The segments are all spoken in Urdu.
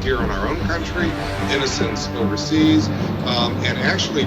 here in our own country, innocents overseas, and actually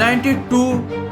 92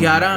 11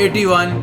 81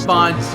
5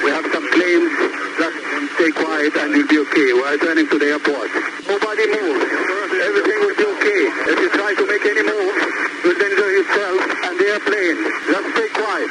We have some planes, just stay quiet and you'll be okay. We are turning to the airport. Nobody move. Everything will be okay. If you try to make any move, you'll danger yourself and the airplane. Just stay quiet.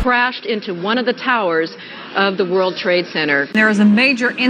crashed into one of the towers of the World Trade Center. There was a major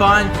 5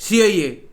CIA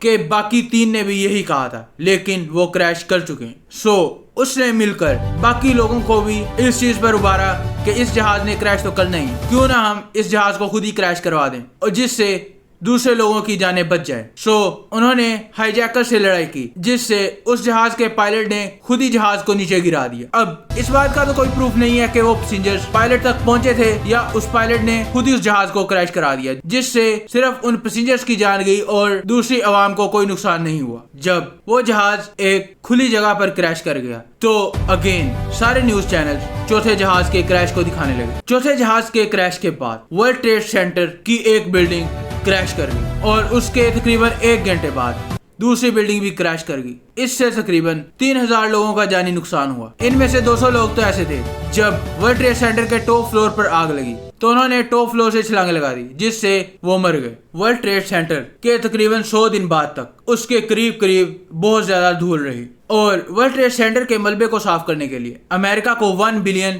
کہ باقی 3 نے بھی یہی کہا تھا لیکن وہ کریش کر چکے ہیں. سو اس نے مل کر باقی لوگوں کو بھی اس چیز پر ابھارا کہ اس جہاز نے کریش تو کرنا ہی, کیوں نہ ہم اس جہاز کو خود ہی کریش کروا دیں اور جس سے دوسرے لوگوں کی جانیں بچ جائے. سو انہوں نے ہائی جیکر سے لڑائی کی جس سے اس جہاز کے پائلٹ نے خود ہی جہاز کو نیچے گرا دیا. اب اس بات کا تو کوئی پروف نہیں ہے کہ وہ پیسنجرز پائلٹ تک پہنچے تھے یا اس پائلٹ نے خود ہی اس جہاز کو کریش کرا دیا جس سے صرف ان پیسنجرز کی جان گئی اور دوسری عوام کو کوئی نقصان نہیں ہوا. جب وہ جہاز ایک کھلی جگہ پر کریش کر گیا تو اگین سارے نیوز چینلز چوتھے جہاز کے کریش کو دکھانے لگے. چوتھے جہاز کے کریش کے بعد ورلڈ ٹریڈ سینٹر کی ایک بلڈنگ کریش کر گئی اور اس کے تقریباً 1 گھنٹے بعد دوسری بلڈنگ بھی کریش کر گئی. اس سے تقریباً 3000 لوگوں کا جانی نقصان ہوا. ان میں سے 200 لوگ تو ایسے تھے جب ورلڈ ٹریڈ سینٹر کے ٹاپ فلور پر آگ لگی تو انہوں نے ٹاپ فلور سے چھلانگ لگا دی جس سے وہ مر گئے. ورلڈ ٹریڈ سینٹر کے تقریباً 100 دن بعد تک اس کے قریب بہت زیادہ دھول رہی اور ورلڈ ٹریڈ سینٹر کے ملبے کو صاف کرنے کے لیے امریکہ کو $1 بلین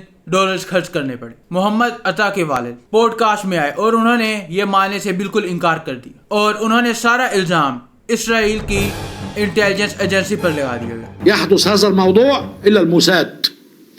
خرچ کرنے پڑے. محمد عطا کے والد پوڈ کاسٹ میں آئے اور انہوں نے یہ ماننے سے بالکل انکار کر دیا اور انہوں نے سارا الزام اسرائیل کی انٹیلیجنس ایجنسی پر لگا دیا. يحدث هذا الموضوع إلا الموساد.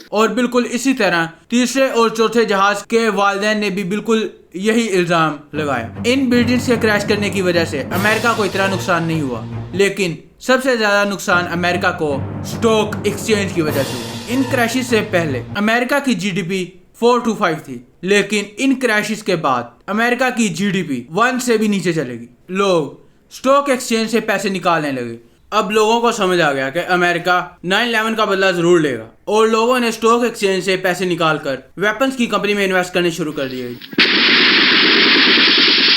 اور بالکل اسی طرح تیسرے اور چوتھے جہاز کے والدین نے بھی بالکل یہی الزام لگایا. ان بلڈنگز کے کریش کرنے کی وجہ سے امریکہ کو اتنا نقصان نہیں ہوا لیکن سب سے زیادہ نقصان امریکہ کو اسٹاک ایکسچینج کی وجہ سے ہوا. ان کریشز سے پہلے امریکہ کی GDP 425 تھی لیکن ان کریشز کے بعد امریکہ کی GDP 1 سے بھی نیچے چلے گی. لوگ اسٹاک ایکسچینج سے پیسے نکالنے لگے. اب لوگوں کو سمجھ آ گیا کہ امریکہ 9/11 کا بدلہ ضرور لے گا اور لوگوں نے اسٹاک ایکسچینج سے پیسے نکال کر ویپنز کی کمپنی میں انویسٹ کرنے شروع کر دیے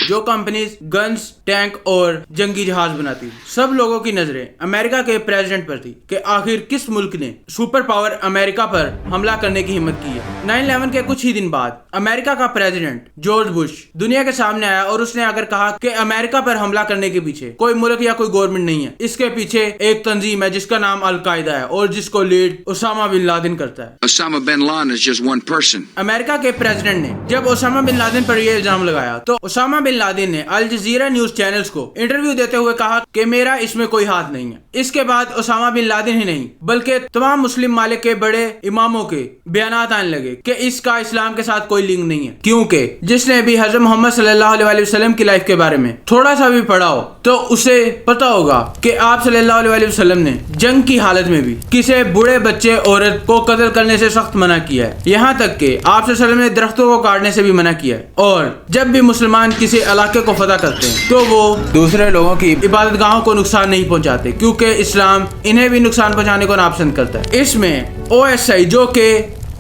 جو کمپنیز گنز، ٹینک اور جنگی جہاز بناتی. سب لوگوں کی نظریں امریکہ کے پریزیڈنٹ پر تھی کہ آخر کس ملک نے سپر پاور امریکہ پر حملہ کرنے کی ہمت کی ہے. 9/11 کے کچھ ہی دن بعد امریکہ کا پریزیڈنٹ جارج بش دنیا کے سامنے آیا اور اس نے اگر کہا کہ امریکہ پر حملہ کرنے کے پیچھے کوئی ملک یا کوئی گورنمنٹ نہیں ہے, اس کے پیچھے ایک تنظیم ہے جس کا نام القاعدہ ہے اور جس کو لیڈ اسامہ بن لادن کرتا ہے. Osama bin Laden is just one person. امریکہ کے پریزیڈنٹ نے جب اسامہ بن لادن پر یہ الزام لگایا تو اسامہ بن لادن نے الجزیرہ نیوز چینلز کو انٹرویو دیتے ہوئے کہا کہ میرا اس میں کوئی ہاتھ نہیں ہے. اس کے بعد اسامہ بن لادن ہی نہیں بلکہ تمام مسلم ممالک کے بڑے اماموں کے بیانات آنے لگے کہ اس کا اسلام کے ساتھ کوئی لنک نہیں ہے, کیونکہ جس نے بھی حضرت محمد صلی اللہ علیہ وسلم کی لائف کے بارے میں تھوڑا سا بھی پڑھا ہو تو اسے پتا ہوگا کہ آپ صلی اللہ علیہ وسلم نے جنگ کی حالت میں بھی کسی بوڑھے بچے عورت کو قتل کرنے سے سخت منع کیا ہے. یہاں تک کہ آپ صلی اللہ علیہ وسلم نے درختوں کو کاٹنے سے بھی منع کیا ہے. اور جب بھی مسلمان کسی علاقے کو فتح کرتے ہیں تو وہ دوسرے لوگوں کی عبادت گاہوں کو نقصان نہیں پہنچاتے کیونکہ اسلام انہیں بھی نقصان پہنچانے کو ناپسند کرتا ہے. اس میں OSI جو کہ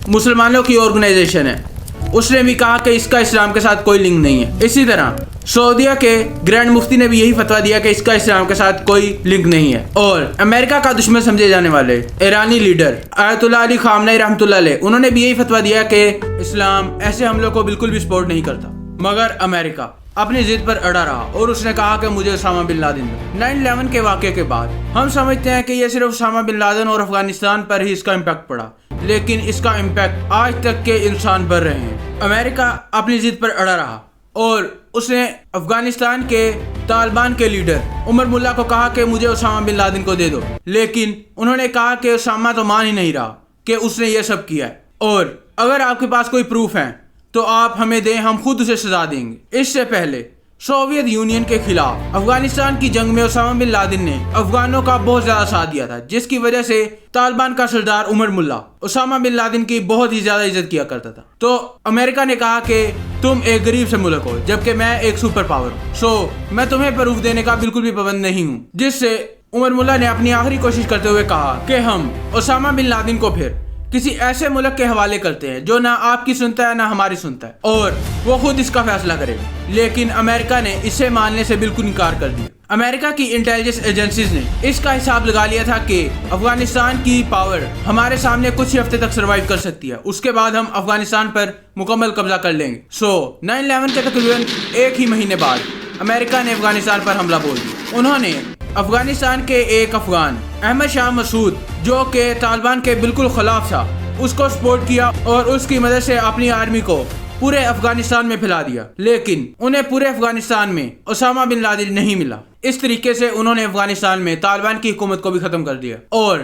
مسلمانوں کی آرگنائزیشن ہے اس نے بھی کہا کہ اس کا اسلام کے ساتھ کوئی لنک نہیں ہے. اسی طرح سعودیہ کے گرینڈ مفتی نے بھی یہی فتویٰ دیا کہ اس کا اسلام کے ساتھ کوئی لنک نہیں ہے. اور امریکہ کا دشمن سمجھے جانے والے ایرانی لیڈر آیت اللہ علی خامنئی رحمۃ اللہ علیہ انہوں نے بھی یہی فتویٰ دیا کہ اسلام ایسے حملوں کو بالکل بھی سپورٹ نہیں کرتا. مگر امریکہ اپنی ضد پر اڑا رہا اور اس نے کہا کہ مجھے اسامہ بن لادن دو. 9/11 کے واقعے کے بعد ہم سمجھتے ہیں کہ یہ صرف اسامہ بن لادن اور افغانستان پر ہی اس کا امپیکٹ پڑا لیکن اس کا امپیکٹ آج تک کے انسان بڑھ رہے ہیں. امریکہ اپنی ضد پر اڑا رہا اور اس نے افغانستان کے طالبان کے لیڈر عمر ملا کو کہا کہ مجھے اسامہ بن لادن کو دے دو, لیکن انہوں نے کہا کہ اسامہ تو مان ہی نہیں رہا کہ اس نے یہ سب کیا ہے اور اگر آپ کے پاس کوئی پروف ہے تو آپ ہمیں دیں, ہم خود اسے سزا دیں گے. اس سے پہلے سوویت یونین کے خلاف افغانستان کی جنگ میں اسامہ بن لادن نے افغانوں کا بہت زیادہ ساتھ دیا تھا جس کی وجہ سے طالبان کا سردار عمر ملا اسامہ بن لادن کی بہت ہی زیادہ عزت کیا کرتا تھا. تو امریکہ نے کہا کہ تم ایک غریب سے ملک ہو جبکہ میں ایک سپر پاور ہوں, سو میں تمہیں پروف دینے کا بالکل بھی پابند نہیں ہوں. جس سے عمر ملا نے اپنی آخری کوشش کرتے ہوئے کہا کہ ہم اسامہ بن لادن کو پھر کسی ایسے ملک کے حوالے کرتے ہیں جو نہ آپ کی سنتا ہے نہ ہماری سنتا ہے اور وہ خود اس کا فیصلہ کرے گا. لیکن امریکہ نے اسے ماننے سے بالکل انکار کر دیا. امریکہ کی انٹیلیجنس ایجنسیز نے اس کا حساب لگا لیا تھا کہ افغانستان کی پاور ہمارے سامنے کچھ ہی ہفتے تک سروائیو کر سکتی ہے, اس کے بعد ہم افغانستان پر مکمل قبضہ کر لیں گے. سو 9/11 کے تقریباً ایک ہی مہینے بعد امریکہ نے افغانستان پر حملہ بول دیا. انہوں نے افغانستان کے ایک افغان احمد شاہ مسعود جو کہ طالبان کے بالکل خلاف تھا اس کو سپورٹ کیا اور اس کی مدد سے اپنی آرمی کو پورے افغانستان میں پھیلا دیا، لیکن انہیں پورے افغانستان میں اسامہ بن لادن نہیں ملا۔ اس طریقے سے انہوں نے افغانستان میں طالبان کی حکومت کو بھی ختم کر دیا، اور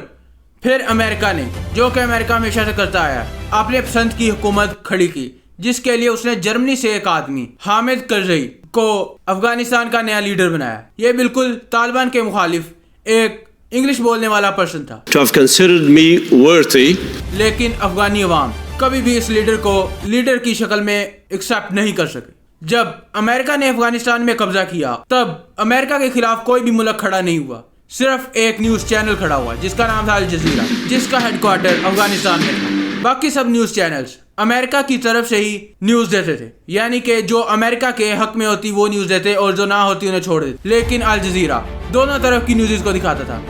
پھر امریکہ نے، جو کہ امریکہ ہمیشہ سے کرتا آیا، اپنے پسند کی حکومت کھڑی کی، جس کے لیے اس نے جرمنی سے ایک آدمی حامد کرزئی کو افغانستان کا نیا لیڈر بنایا۔ یہ بالکل طالبان کے مخالف ایک انگلش بولنے والا پرسن تھا، to have considered me worthy. لیکن افغانی عوام کبھی بھی اس لیڈر کو لیڈر کی شکل میں ایکسیپٹ نہیں کر سکے۔ جب امریکہ نے افغانستان میں قبضہ کیا تب امریکہ کے خلاف کوئی بھی ملک کھڑا نہیں ہوا، صرف ایک نیوز چینل کھڑا ہوا جس کا نام تھا الجزیرہ، جس کا ہیڈ کوارٹر افغانستان میں تھا۔ باقی سب نیوز چینلز امریکہ کی طرف سے ہی نیوز دیتے تھے، یعنی کہ جو امریکہ کے حق میں ہوتی وہ نیوز دیتے اور جو نہ ہوتی انہیں چھوڑ دیتے، لیکن الجزیرہ دونوں طرف کی نیوز کو دکھاتا تھا۔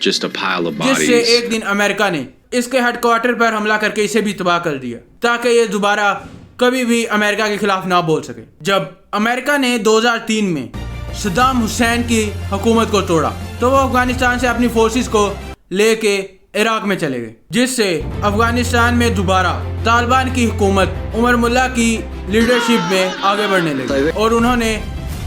Just a pile of جس سے bodies. ایک دن امریکہ نے اس کے ہیڈ کوارٹر پر حملہ کر کے اسے بھی تباہ کر دیا تاکہ یہ دوبارہ کبھی بھی امریکہ کے خلاف نہ بول سکے۔ جب امریکہ نے 2003 میں صدام حسین کی حکومت کو توڑا تو وہ افغانستان سے اپنی فورسز کو لے کے عراق میں چلے گئے، جس سے افغانستان میں دوبارہ طالبان کی حکومت عمر ملا کی لیڈرشپ میں آگے بڑھنے لگی اور انہوں نے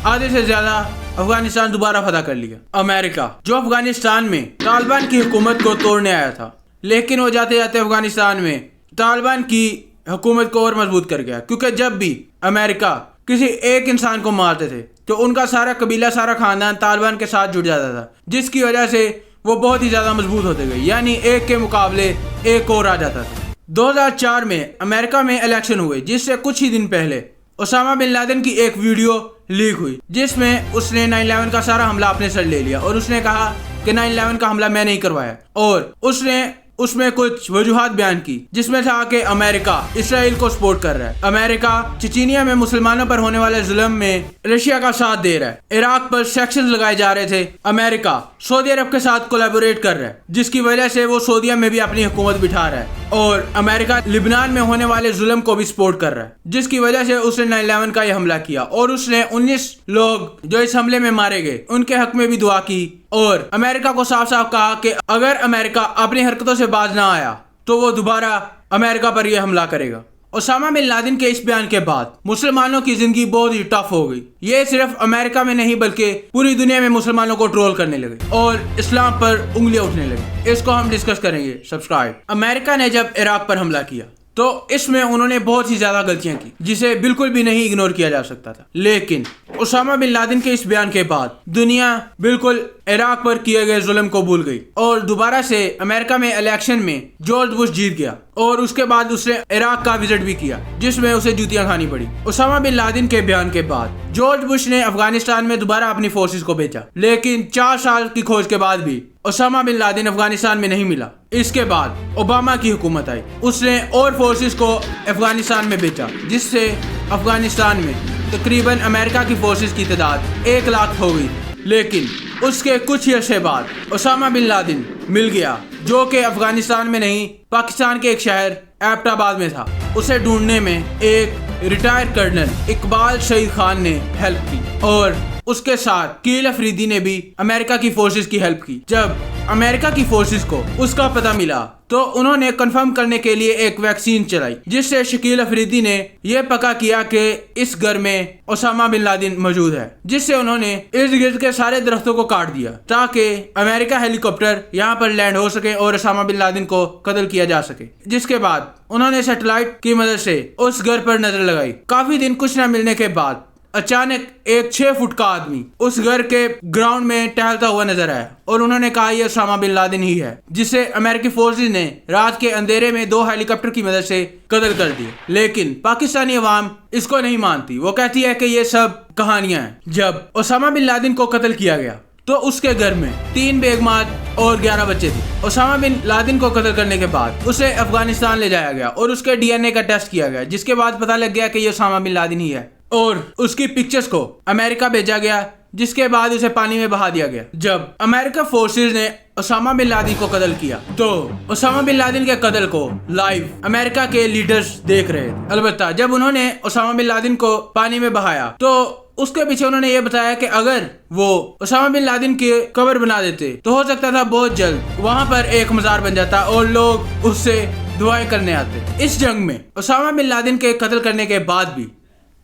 آدھے سے زیادہ افغانستان دوبارہ فتح کر لیا۔ امریکہ جو افغانستان میں طالبان کی حکومت کو توڑنے آیا تھا، لیکن وہ جاتے جاتے افغانستان میں طالبان کی حکومت کو اور مضبوط کر گیا، کیونکہ جب بھی امریکہ کسی ایک انسان کو مارتے تھے تو ان کا سارا قبیلہ، سارا خاندان طالبان کے ساتھ جڑ جاتا تھا، جس کی وجہ سے وہ بہت ہی زیادہ مضبوط ہوتے گئے، یعنی ایک کے مقابلے ایک اور آ جاتا تھا۔ 2004 میں امریکہ میں الیکشن ہوئے، جس سے کچھ ہی دن پہلے اسامہ بن لادن کی ایک ویڈیو لیک ہوئی جس میں اس نے 9/11 کا سارا حملہ اپنے سر لے لیا اور اس نے کہا کہ 9/11 کا حملہ میں نہیں کروایا، اور اس نے اس میں کچھ وجوہات بیان کی جس میں تھا کہ امریکہ اسرائیل کو سپورٹ کر رہا ہے، امریکہ چچینیا میں مسلمانوں پر ہونے والے ظلم میں رشیا کا ساتھ دے رہا ہے، عراق پر سیکشنز لگائے جا رہے تھے، امریکہ سعودی عرب کے ساتھ کولیبوریٹ کر رہا ہے جس کی وجہ سے وہ سعودیہ میں بھی اپنی حکومت بٹھا رہا ہے، اور امریکہ لبنان میں ہونے والے ظلم کو بھی سپورٹ کر رہا ہے، جس کی وجہ سے اس نے 9/11 کا یہ حملہ کیا، اور اس نے 19 لوگ جو اس حملے میں مارے گئے ان کے حق میں بھی دعا کی، اور امریکہ کو صاف صاف کہا کہ اگر امریکہ اپنی حرکتوں سے باز نہ آیا تو وہ دوبارہ امریکہ پر یہ حملہ کرے گا۔ اسامہ بن لادن کے اس بیان کے بعد مسلمانوں کی زندگی بہت ہی ٹف ہو گئی، یہ صرف امریکہ میں نہیں بلکہ پوری دنیا میں مسلمانوں کو ٹرول کرنے لگے اور اسلام پر انگلیاں اٹھنے لگی۔ اس کو ہم ڈسکس کریں گے۔ سبسکرائب۔ امریکہ نے جب عراق پر حملہ کیا تو اس میں انہوں نے بہت ہی زیادہ غلطیاں کی جسے بالکل بھی نہیں اگنور کیا جا سکتا تھا، لیکن اسامہ بن لادن کے اس بیان کے بعد دنیا بالکل عراق پر کیے گئے ظلم کو بھول گئی، اور دوبارہ سے امریکہ میں الیکشن میں جارج بش جیت گیا، اور اس کے بعد اس نے عراق کا وزٹ بھی کیا جس میں اسے جوتیاں کھانی پڑی۔ اسامہ بن لادن کے بیان کے بعد جارج بش نے افغانستان میں دوبارہ اپنی فورسز کو بھیجا، لیکن 4 سال کی کھوج کے بعد بھی اسامہ بن لادن افغانستان میں نہیں ملا۔ اس کے بعد اوباما کی حکومت آئی، اس نے اور فورسز کو افغانستان میں بھیجا، جس سے افغانستان میں تقریباً امریکہ کی فورسز کی تعداد 1 لاکھ ہو گئی، لیکن اس کے کچھ ہی عرصے بعد اسامہ بن لادن مل گیا، جو کہ افغانستان میں نہیں پاکستان کے ایک شہر ایبٹ آباد میں تھا۔ اسے ڈھونڈنے میں ایک ریٹائر کرنل اقبال شہید خان نے ہیلپ کی، اور اس کے ساتھ کیل افریدی نے بھی امریکہ کی فورسز کی ہیلپ کی۔ جب امریکہ کی فورسز کو اس کا پتہ ملا تو انہوں نے کنفرم کرنے کے لیے ایک ویکسین چلائی، جس سے شکیل افریدی نے یہ پکا کیا کہ اس گھر میں اسامہ بن لادن موجود ہے، جس سے انہوں نے ارد گرد کے سارے درختوں کو کاٹ دیا تاکہ امریکہ ہیلی کاپٹر یہاں پر لینڈ ہو سکے اور اسامہ بن لادن کو قتل کیا جا سکے۔ جس کے بعد انہوں نے سیٹلائٹ کی مدد سے اس گھر پر نظر لگائی۔ کافی دن کچھ نہ ملنے کے بعد اچانک ایک 6 فٹ کا آدمی اس گھر کے گراؤنڈ میں ٹہلتا ہوا نظر آیا، اور انہوں نے کہا یہ اسامہ بن لادن ہی ہے، جسے امریکی فورسز نے رات کے اندھیرے میں 2 ہیلی کاپٹر کی مدد سے قتل کر دیا۔ لیکن پاکستانی عوام اس کو نہیں مانتی، وہ کہتی ہے کہ یہ سب کہانیاں ہیں۔ جب اسامہ بن لادن کو قتل کیا گیا تو اس کے گھر میں 3 بیگمات اور 11 بچے تھے۔ اسامہ بن لادن کو قتل کرنے کے بعد اسے افغانستان لے جایا گیا اور اس کے DNA کا ٹیسٹ کیا گیا، جس کے بعد پتہ لگ گیا کہ یہ اسامہ بن لادن ہی ہے، اور اس کی پکچرز کو امریکہ بھیجا گیا، جس کے بعد اسے پانی میں بہا دیا گیا۔ جب امریکہ فورسز نے اسامہ بن لادن کو قتل کیا تو اسامہ بن لادن کے قتل کو لائیو امریکہ کے لیڈرز دیکھ رہے تھے۔ البتہ جب انہوں نے اسامہ بن لادن کو پانی میں بہایا تو اس کے پیچھے انہوں نے یہ بتایا کہ اگر وہ اسامہ بن لادن کی قبر بنا دیتے تو ہو سکتا تھا بہت جلد وہاں پر ایک مزار بن جاتا اور لوگ اس سے دعائیں کرنے آتے. اس جنگ میں اسامہ بن لادن کے قتل کرنے کے بعد بھی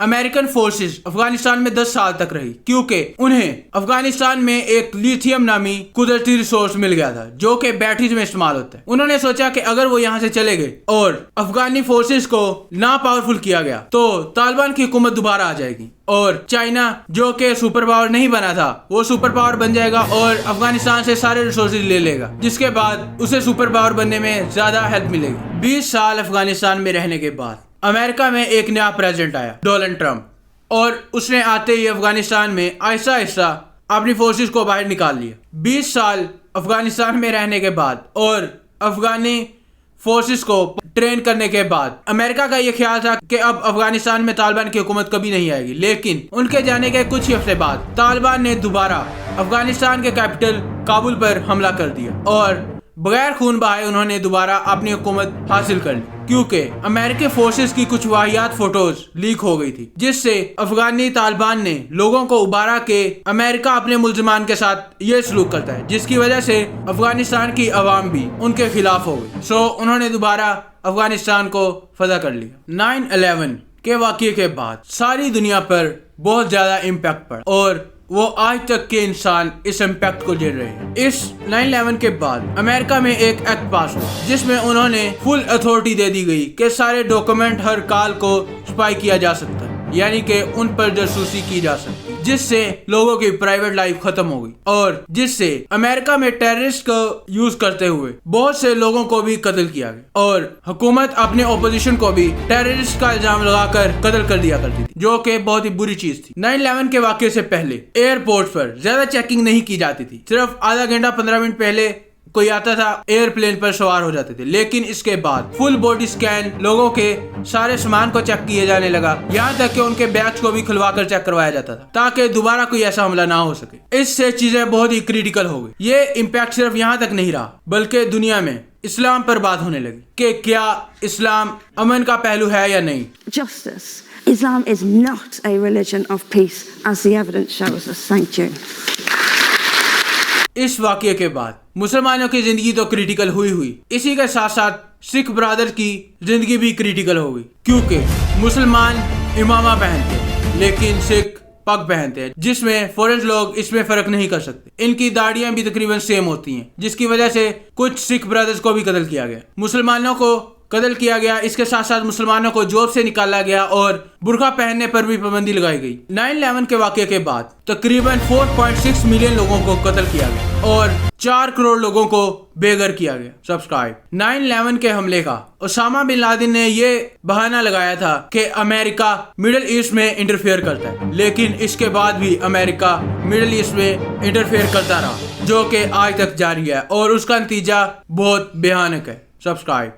امریکن فورسز افغانستان میں 10 سال تک رہی کیونکہ انہیں افغانستان میں ایک لیتھیم نامی قدرتی ریسورس مل گیا تھا جو کہ بیٹریز میں استعمال ہوتا ہے. انہوں نے سوچا کہ اگر وہ یہاں سے چلے گئے اور افغانی فورسز کو نا پاورفل کیا گیا تو طالبان کی حکومت دوبارہ آ جائے گی اور چائنا جو کہ سپر پاور نہیں بنا تھا وہ سپر پاور بن جائے گا اور افغانستان سے سارے ریسورسز لے لے گا جس کے بعد اسے سپر پاور بننے میں زیادہ ہیلپ ملے گی. 20 سال افغانستان میں رہنے کے بعد امریکہ میں ایک نیا پریزیڈنٹ آیا ڈونلڈ ٹرمپ اور اس نے آتے ہی افغانستان میں آہستہ آہستہ اپنی فورسز کو باہر نکال لیا. 20 سال افغانستان میں رہنے کے بعد اور افغانی فورسز کو ٹرین کرنے کے بعد امریکہ کا یہ خیال تھا کہ اب افغانستان میں طالبان کی حکومت کبھی نہیں آئے گی, لیکن ان کے جانے کے کچھ ہی ہفتے بعد طالبان نے دوبارہ افغانستان کے کیپٹل کابل پر حملہ کر دیا اور بغیر خون بہائے انہوں نے دوبارہ اپنی حکومت حاصل کر لی کیونکہ امریکی فورسز کی کچھ واہیات فوٹوز لیک ہو گئی تھی جس سے افغانی طالبان نے لوگوں کو ابھارا کہ امریکہ اپنے ملزمان کے ساتھ یہ سلوک کرتا ہے جس کی وجہ سے افغانستان کی عوام بھی ان کے خلاف ہو گئی. سو انہوں نے دوبارہ افغانستان کو فتح کر لیا. 9/11 کے واقعے کے بعد ساری دنیا پر بہت زیادہ امپیکٹ پڑا اور وہ آج تک کے انسان اس امپیکٹ کو جھیل رہے ہیں. اس 9/11 کے بعد امریکہ میں ایک ایکٹ پاس ہوا جس میں انہوں نے فل اتھارٹی دے دی گئی کہ سارے ڈاکومنٹ ہر کال کو سپائی کیا جا سکتا ہے, یعنی کہ ان پر جاسوسی کی جا سکتی ہے جس سے لوگوں کی پرائیویٹ لائف ختم ہو گئی اور جس سے امریکہ میں ٹیررسٹ کو یوز کرتے ہوئے بہت سے لوگوں کو بھی قتل کیا گیا اور حکومت اپنے اپوزیشن کو بھی ٹیررسٹ کا الزام لگا کر قتل کر دیا کرتی تھی جو کہ بہت ہی بری چیز تھی. 9/11 کے واقعے سے پہلے ایئرپورٹ پر زیادہ چیکنگ نہیں کی جاتی تھی, صرف آدھا گھنٹہ 15 منٹ پہلے کوئی آتا تھا ایئر پلین پر سوار ہو جاتے تھے, لیکن اس کے بعد فل باڈی سکین لوگوں کے سارے سامان کو چیک کیے جانے لگا, یہاں تک کہ ان کے بیگز کو بھی کھلوا کر چیک کروایا جاتا تھا تاکہ دوبارہ کوئی ایسا حملہ نہ ہو سکے. اس سے چیزیں بہت ہی کریٹیکل ہو گئی. یہ امپیکٹ صرف یہاں تک نہیں رہا بلکہ دنیا میں اسلام پر بات ہونے لگی کہ کیا اسلام امن کا پہلو ہے یا نہیں. Justice. Islam is not a religion of peace as the evidence shows us. Thank you. اس واقعے کے بعد مسلمانوں کی زندگی تو کریٹیکل ہوئی, اسی کے ساتھ ساتھ سکھ برادر کی زندگی بھی کریٹیکل ہو گئی کیونکہ مسلمان امامہ پہنتے لیکن سکھ پگ پہنتے ہیں جس میں فورنز لوگ اس میں فرق نہیں کر سکتے. ان کی داڑیاں بھی تقریباً سیم ہوتی ہیں جس کی وجہ سے کچھ سکھ برادرز کو بھی قتل کیا گیا, مسلمانوں کو قتل کیا گیا. اس کے ساتھ ساتھ مسلمانوں کو جاب سے نکالا گیا اور برقع پہننے پر بھی پابندی لگائی گئی. 9/11 کے واقعے کے بعد تقریباً 4.6 ملین لوگوں کو قتل کیا گیا اور 4 کروڑ لوگوں کو بے گھر کیا گیا. سبسکرائب. 9/11 کے حملے کا اسامہ بن لادن نے یہ بہانہ لگایا تھا کہ امریکہ مڈل ایسٹ میں انٹرفیئر کرتا ہے, لیکن اس کے بعد بھی امریکہ مڈل ایسٹ میں انٹرفیئر کرتا رہا جو کہ آج تک جاری ہے اور اس کا نتیجہ بہت بھیانک ہے. سبسکرائب.